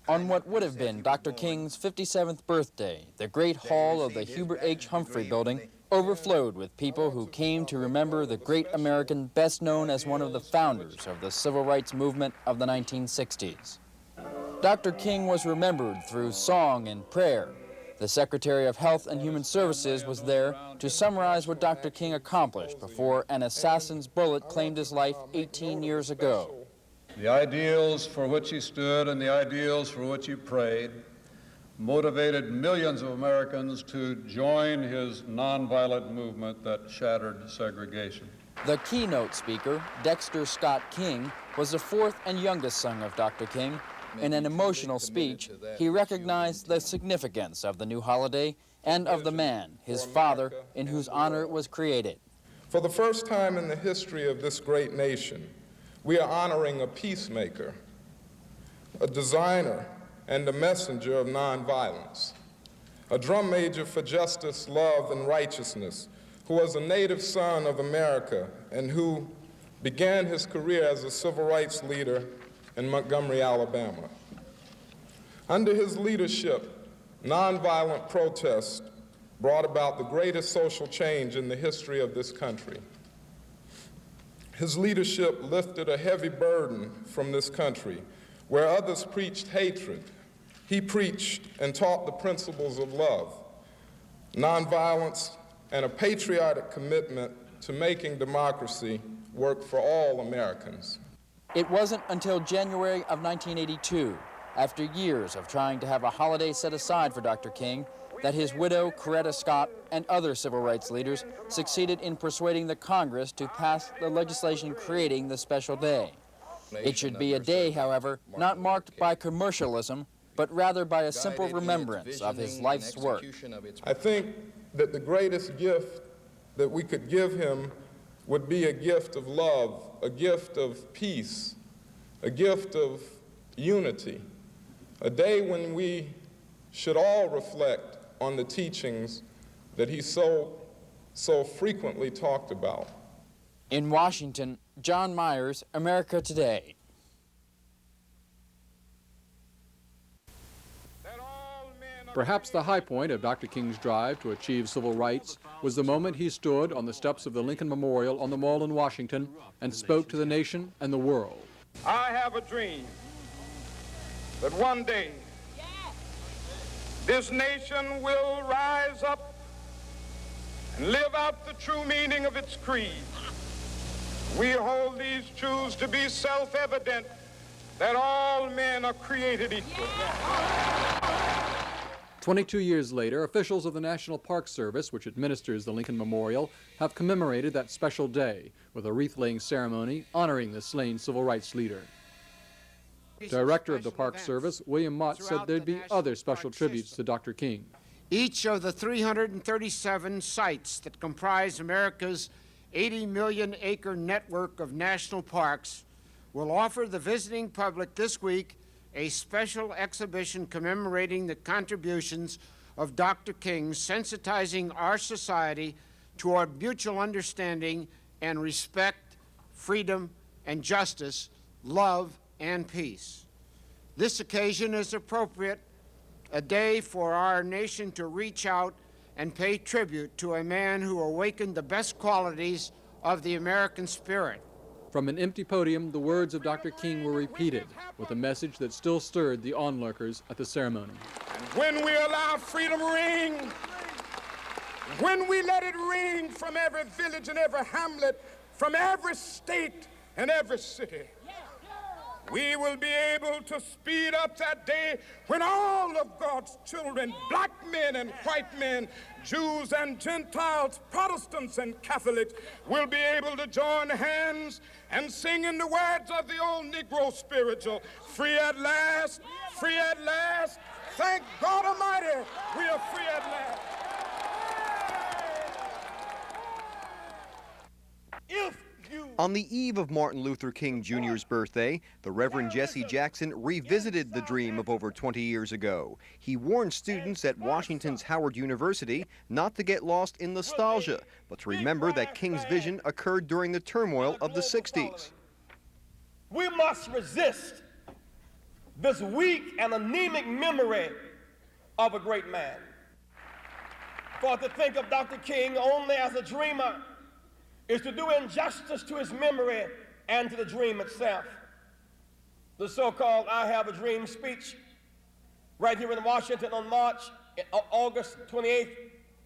On what would have been Dr. King's 57th birthday, the Great Hall of the Hubert H. Humphrey Building overflowed with people who came to remember the great American best known as one of the founders of the civil rights movement of the 1960s. Dr. King was remembered through song and prayer. The Secretary of Health and Human Services was there to summarize what Dr. King accomplished before an assassin's bullet claimed his life 18 years ago. The ideals for which he stood and the ideals for which he prayed motivated millions of Americans to join his nonviolent movement that shattered segregation. The keynote speaker, Dexter Scott King, was the fourth and youngest son of Dr. King. In an emotional speech, he recognized the significance of the new holiday and of the man, his father, in whose honor it was created. For the first time in the history of this great nation, we are honoring a peacemaker, a designer, and a messenger of nonviolence, a drum major for justice, love, and righteousness, who was a native son of America and who began his career as a civil rights leader in Montgomery, Alabama. Under his leadership, nonviolent protest brought about the greatest social change in the history of this country. His leadership lifted a heavy burden from this country. Where others preached hatred, he preached and taught the principles of love, nonviolence, and a patriotic commitment to making democracy work for all Americans. It wasn't until January of 1982, after years of trying to have a holiday set aside for Dr. King, that his widow, Coretta Scott, and other civil rights leaders succeeded in persuading the Congress to pass the legislation creating the special day. It should be a day, however, not marked by commercialism, but rather by a simple remembrance of his life's work. I think that the greatest gift that we could give him would be a gift of love, a gift of peace, a gift of unity, a day when we should all reflect on the teachings that he so frequently talked about. In Washington, John Myers, America Today. Perhaps the high point of Dr. King's drive to achieve civil rights was the moment he stood on the steps of the Lincoln Memorial on the Mall in Washington and spoke to the nation and the world. I have a dream that one day this nation will rise up and live out the true meaning of its creed. We hold these truths to be self-evident, that all men are created equal. 22 years later, officials of the National Park Service, which administers the Lincoln Memorial, have commemorated that special day with a wreath-laying ceremony honoring the slain civil rights leader. Director of the Park Service, William Mott, said there'd be other special tributes to Dr. King. Each of the 337 sites that comprise America's 80 million acre network of national parks will offer the visiting public this week a special exhibition commemorating the contributions of Dr. King, sensitizing our society toward mutual understanding and respect, freedom and justice, love and peace. This occasion is appropriate, a day for our nation to reach out and pay tribute to a man who awakened the best qualities of the American spirit. From an empty podium, the words of Dr. King were repeated with a message that still stirred the onlookers at the ceremony. And when we allow freedom ring, when we let it ring from every village and every hamlet, from every state and every city, we will be able to speed up that day when all of God's children, black men and white men, Jews and Gentiles, Protestants and Catholics, will be able to join hands and sing in the words of the old Negro spiritual, free at last, thank God Almighty, we are free at last. On the eve of Martin Luther King Jr.'s birthday, the Reverend Jesse Jackson revisited the dream of over 20 years ago. He warned students at Washington's Howard University not to get lost in nostalgia, but to remember that King's vision occurred during the turmoil of the 60s. We must resist this weak and anemic memory of a great man. For to think of Dr. King only as a dreamer is to do injustice to his memory and to the dream itself. The so-called I Have a Dream speech right here in Washington on August 28,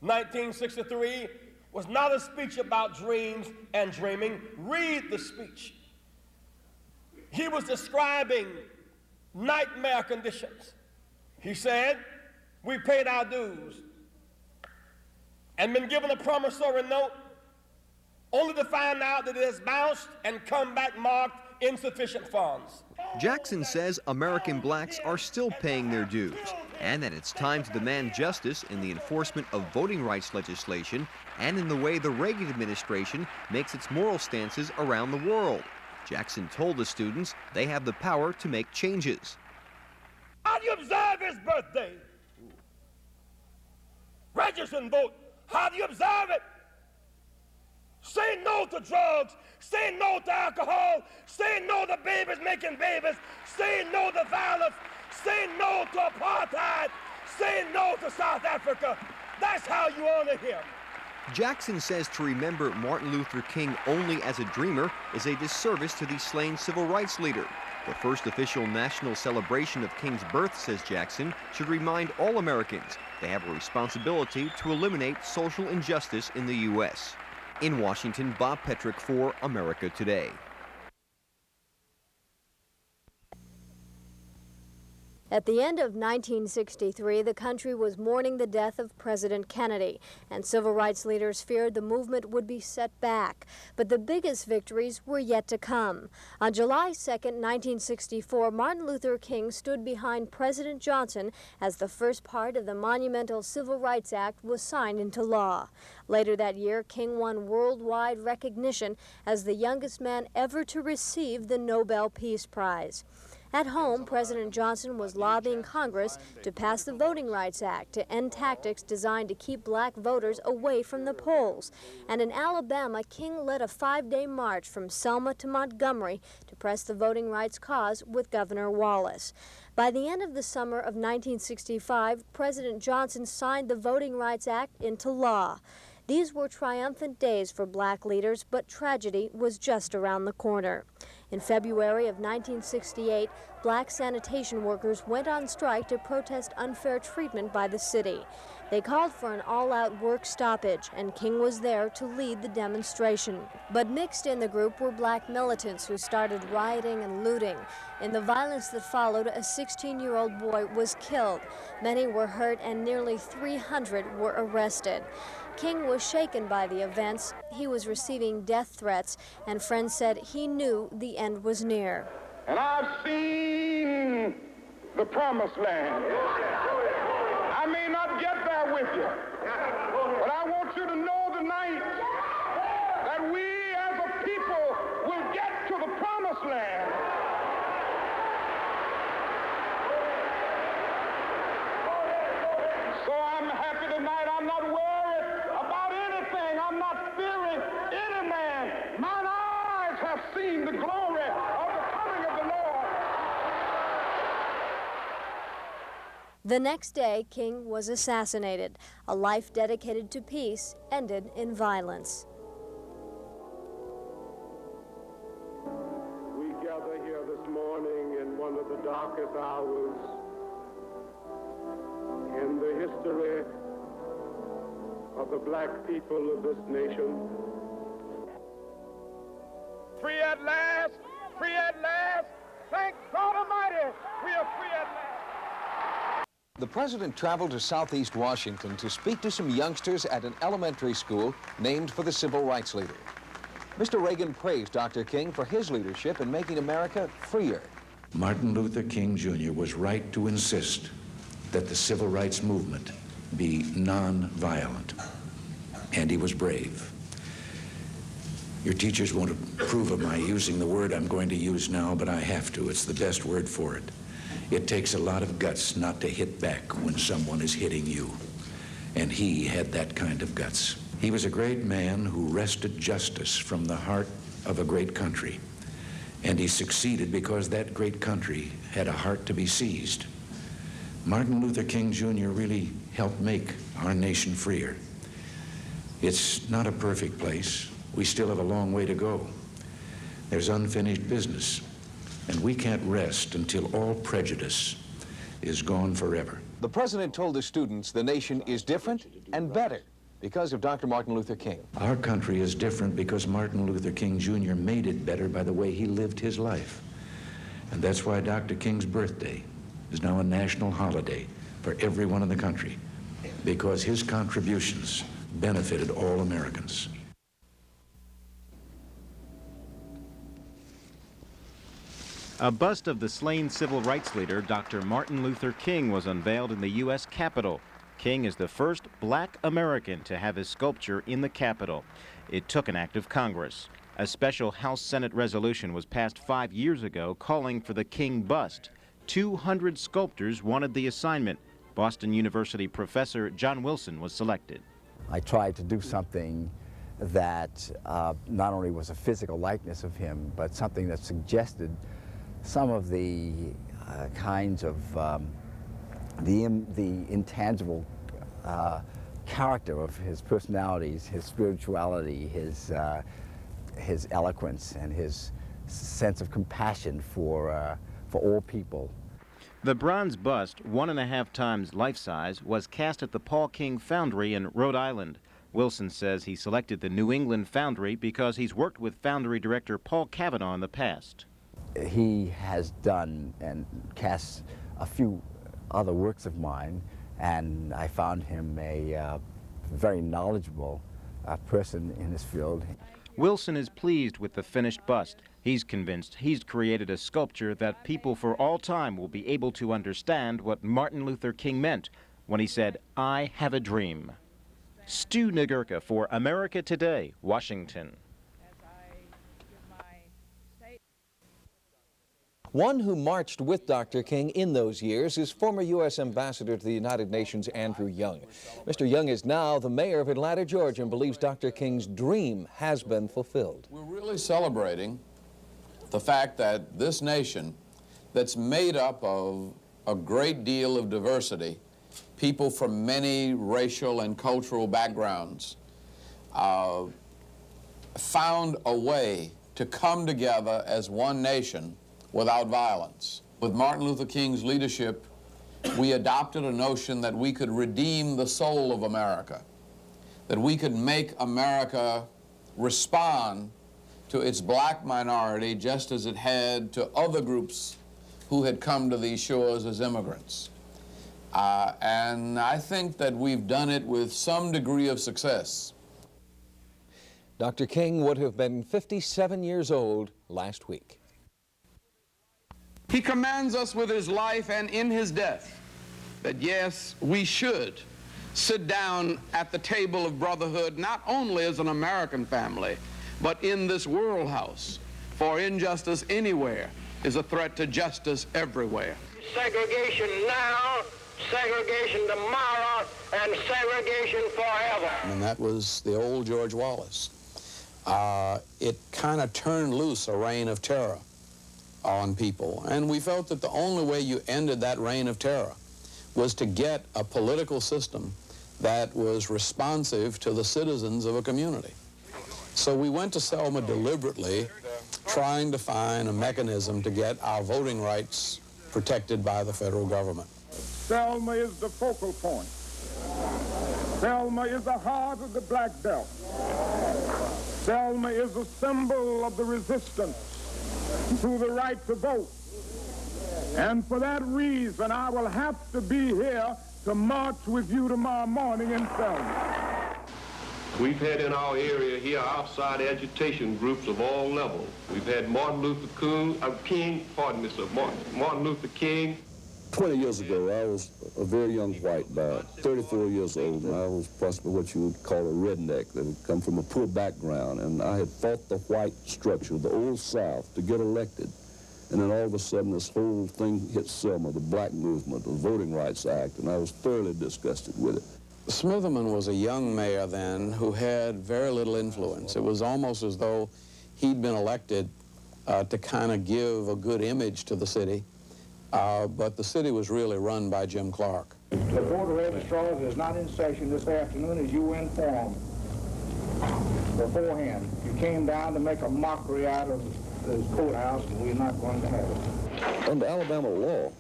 1963, was not a speech about dreams and dreaming. Read the speech. He was describing nightmare conditions. He said, we paid our dues and been given a promissory note only to find out that it has bounced and come back marked insufficient funds. Jackson says American blacks are still paying their dues and that it's time to demand justice in the enforcement of voting rights legislation and in the way the Reagan administration makes its moral stances around the world. Jackson told the students they have the power to make changes. How do you observe his birthday? Register and vote. How do you observe it? Say no to drugs. Say no to alcohol. Say no to babies making babies. Say no to violence. Say no to apartheid. Say no to South Africa. That's how you honor him. Jackson says to remember Martin Luther King only as a dreamer is a disservice to the slain civil rights leader. The first official national celebration of King's birth, says Jackson, should remind all Americans they have a responsibility to eliminate social injustice in the U.S. In Washington, Bob Petrick for America Today. At the end of 1963, the country was mourning the death of President Kennedy, and civil rights leaders feared the movement would be set back. But the biggest victories were yet to come. On July 2, 1964, Martin Luther King stood behind President Johnson as the first part of the monumental Civil Rights Act was signed into law. Later that year, King won worldwide recognition as the youngest man ever to receive the Nobel Peace Prize. At home, President Johnson was lobbying Congress to pass the Voting Rights Act to end tactics designed to keep black voters away from the polls. And in Alabama, King led a 5-day march from Selma to Montgomery to press the voting rights cause with Governor Wallace. By the end of the summer of 1965, President Johnson signed the Voting Rights Act into law. These were triumphant days for black leaders, but tragedy was just around the corner. In February of 1968, black sanitation workers went on strike to protest unfair treatment by the city. They called for an all-out work stoppage, and King was there to lead the demonstration. But mixed in the group were black militants who started rioting and looting. In the violence that followed, a 16-year-old boy was killed. Many were hurt, and nearly 300 were arrested. King was shaken by the events. He was receiving death threats, and friends said he knew the end was near. And I've seen the promised land. I may not get there with you, but I want you to know tonight that we as a people will get to the promised land. So I'm happy tonight. I'm not worried about anything. I'm not fearing any man. Mine eyes have seen the glory of the coming of the Lord. The next day, King was assassinated. A life dedicated to peace ended in violence. We gather here this morning in one of the darkest hours in the history of the black people of this nation. Free at last! Free at last! Thank God Almighty, we are free at last! The president traveled to Southeast Washington to speak to some youngsters at an elementary school named for the civil rights leader. Mr. Reagan praised Dr. King for his leadership in making America freer. Martin Luther King Jr. was right to insist that the civil rights movement be non-violent, and he was brave. Your teachers won't approve of my using the word I'm going to use now, but I have to. It's the best word for it. It takes a lot of guts not to hit back when someone is hitting you, and he had that kind of guts. He was a great man who wrested justice from the heart of a great country, And he succeeded because that great country had a heart to be seized. Martin Luther King Jr. really helped make our nation freer. It's not a perfect place. We still have a long way to go. There's unfinished business, and we can't rest until all prejudice is gone forever. The president told the students the nation is different and better because of Dr. Martin Luther King. Our country is different because Martin Luther King Jr. made it better by the way he lived his life. And that's why Dr. King's birthday is now a national holiday for everyone in the country, because his contributions benefited all Americans. A bust of the slain civil rights leader, Dr. Martin Luther King, was unveiled in the U.S. Capitol. King is the first black American to have his sculpture in the Capitol. It took an act of Congress. A special House-Senate resolution was passed 5 years ago calling for the King bust. 200 sculptors wanted the assignment. Boston University professor John Wilson was selected. I tried to do something that not only was a physical likeness of him, but something that suggested some of the kinds of the intangible character of his personalities, his spirituality, his eloquence, and his sense of compassion for all people. The bronze bust, 1.5 times life-size, was cast at the Paul King Foundry in Rhode Island. Wilson says he selected the New England Foundry because he's worked with Foundry director Paul Cavanaugh in the past. He has done and cast a few other works of mine, and I found him a very knowledgeable person in his field. Wilson is pleased with the finished bust. He's convinced he's created a sculpture that people for all time will be able to understand what Martin Luther King meant when he said, "I have a dream." Stu Nagurka for America Today, Washington. One who marched with Dr. King in those years is former U.S. Ambassador to the United Nations, Andrew Young. Mr. Young is now the mayor of Atlanta, Georgia, and believes Dr. King's dream has been fulfilled. We're really celebrating the fact that this nation that's made up of a great deal of diversity, people from many racial and cultural backgrounds, found a way to come together as one nation without violence. With Martin Luther King's leadership, we adopted a notion that we could redeem the soul of America, that we could make America respond to its black minority just as it had to other groups who had come to these shores as immigrants. And I think that we've done it with some degree of success. Dr. King would have been 57 years old last week. He commands us with his life and in his death that, yes, we should sit down at the table of brotherhood, not only as an American family, but in this world house. For injustice anywhere is a threat to justice everywhere. Segregation now, segregation tomorrow, and segregation forever. And that was the old George Wallace. It kind of turned loose a reign of terror on people. And we felt that the only way you ended that reign of terror was to get a political system that was responsive to the citizens of a community. So we went to Selma deliberately, trying to find a mechanism to get our voting rights protected by the federal government. Selma is the focal point. Selma is the heart of the Black Belt. Selma is a symbol of the resistance to the right to vote. And for that reason, I will have to be here to march with you tomorrow morning in Selma. We've had in our area here outside agitation groups of all levels. We've had Martin Luther King, Martin Luther King. 20 years ago, I was a very young white guy, 34 years old, and I was possibly what you would call a redneck that had come from a poor background, and I had fought the white structure, the old South, to get elected. And then all of a sudden, this whole thing hit Selma, the black movement, the Voting Rights Act, and I was thoroughly disgusted with it. Smitherman was a young mayor then who had very little influence. It was almost as though he'd been elected to kind of give a good image to the city. But the city was really run by Jim Clark. The Board of Registrars is not in session this afternoon, as you were informed beforehand. You came down to make a mockery out of this courthouse, and we're not going to have it. Under Alabama law,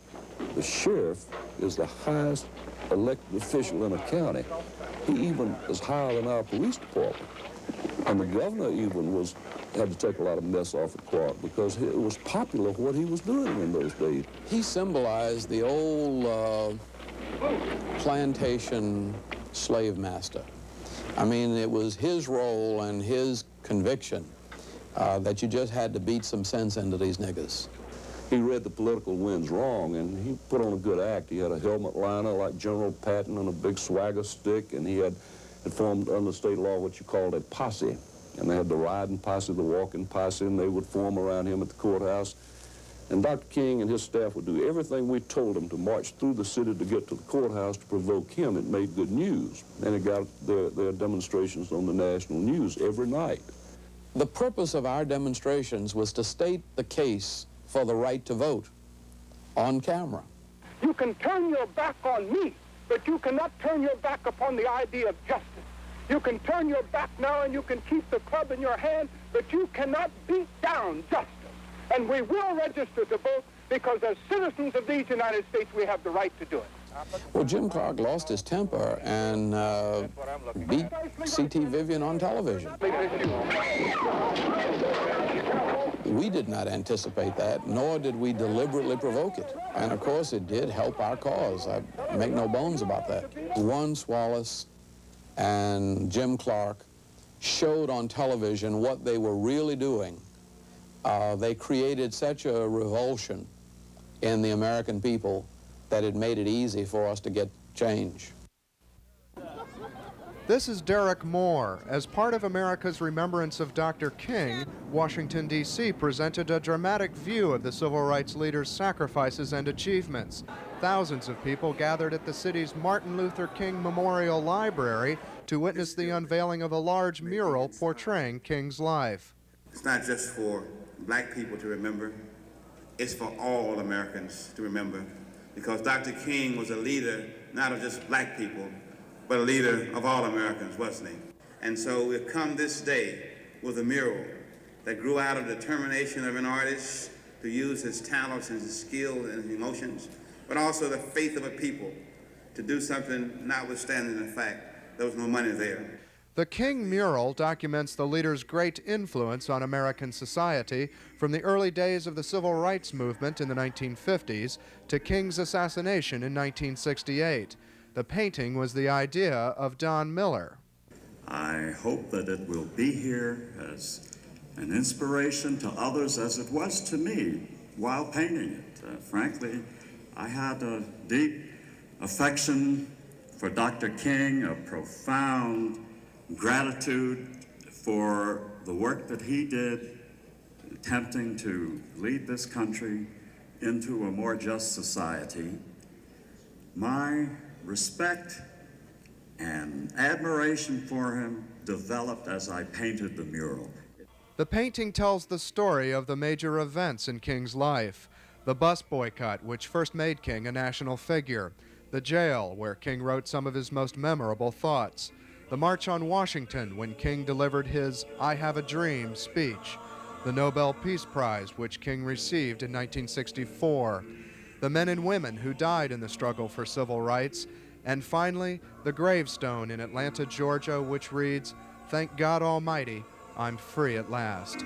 the sheriff is the highest elected official in a county. He even is higher than our police department. And the governor even had to take a lot of mess off of Clark because it was popular what he was doing in those days. He symbolized the old plantation slave master. I mean, it was his role and his conviction that you just had to beat some sense into these niggas. He read the political winds wrong, and he put on a good act. He had a helmet liner like General Patton and a big swagger stick, and he had formed under state law what you called a posse. And they had the riding posse, the walking posse, and they would form around him at the courthouse. And Dr. King and his staff would do everything we told them to march through the city to get to the courthouse to provoke him. It made good news, and it got their demonstrations on the national news every night. The purpose of our demonstrations was to state the case for the right to vote on camera. You can turn your back on me, but you cannot turn your back upon the idea of justice. You can turn your back now and you can keep the club in your hand, but you cannot beat down justice. And we will register to vote because as citizens of these United States, we have the right to do it. Well, Jim Clark lost his temper and beat C.T. Vivian on television. We did not anticipate that, nor did we deliberately provoke it. And of course, it did help our cause. I make no bones about that. Once Wallace and Jim Clark showed on television what they were really doing, they created such a revulsion in the American people that it made it easy for us to get change. This is Derek Moore. As part of America's remembrance of Dr. King, Washington, D.C. presented a dramatic view of the civil rights leader's sacrifices and achievements. Thousands of people gathered at the city's Martin Luther King Memorial Library to witness the unveiling of a large mural portraying King's life. It's not just for black people to remember, it's for all Americans to remember, because Dr. King was a leader not of just black people, but a leader of all Americans, wasn't he? And so we've come this day with a mural that grew out of the determination of an artist to use his talents and his skill and his emotions, but also the faith of a people to do something notwithstanding the fact there was no money there. The King mural documents the leader's great influence on American society from the early days of the civil rights movement in the 1950s to King's assassination in 1968. The painting was the idea of Don Miller. I hope that it will be here as an inspiration to others as it was to me while painting it. Frankly, I had a deep affection for Dr. King, a profound gratitude for the work that he did attempting to lead this country into a more just society. My respect and admiration for him developed as I painted the mural. The painting tells the story of the major events in King's life. The bus boycott, which first made King a national figure. The jail, where King wrote some of his most memorable thoughts. The March on Washington, when King delivered his "I Have a Dream" speech. The Nobel Peace Prize, which King received in 1964. The men and women who died in the struggle for civil rights. And finally, the gravestone in Atlanta, Georgia, which reads, "Thank God Almighty, I'm free at last."